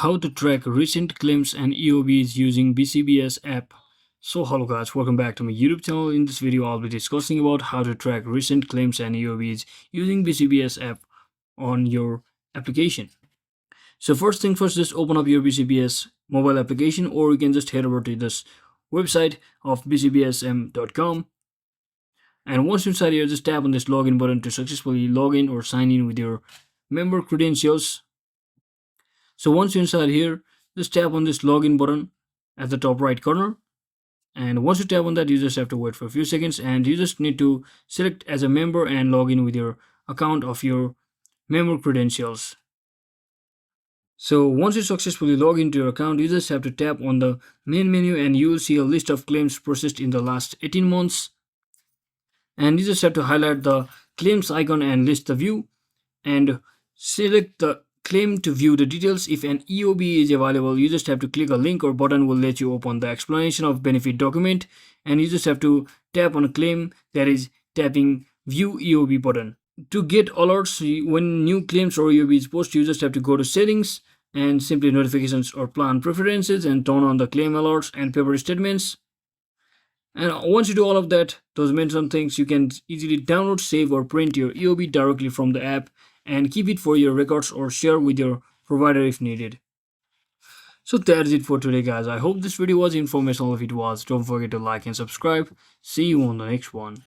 how to track recent claims and EOBs using BCBS app. So hello guys, welcome back to my YouTube channel. In this video I'll be discussing about how to track recent claims and EOBs using BCBS app on your application. So first thing first, just open up your BCBS mobile application, or you can just head over to this website of bcbsm.com. And once inside here, just tap on this login button to successfully log in or sign in with your member credentials. So once you're inside here, just tap on this login button at the top right corner. And once you tap on that, you just have to wait for a few seconds, and you just need to select as a member and log in with your account of your member credentials. So once you successfully log into your account, you just have to tap on the main menu and you will see a list of claims processed in the last 18 months. And you just have to highlight the claims icon and list the view and select the claim to view the details. If an EOB is available, you just have to click a link or button will let you open the explanation of benefit document, and you just have to tap on a claim, that is tapping view EOB button. To get alerts when new claims or EOB is posted, you just have to go to settings and simply notifications or plan preferences and turn on the claim alerts and paper statements. And once you do all of that, those mentioned things, you can easily download, save or print your EOB directly from the app and keep it for your records or share with your provider if needed. So that's it for today guys. I hope this video was informational. If it was, don't forget to like and subscribe. See you on the next one.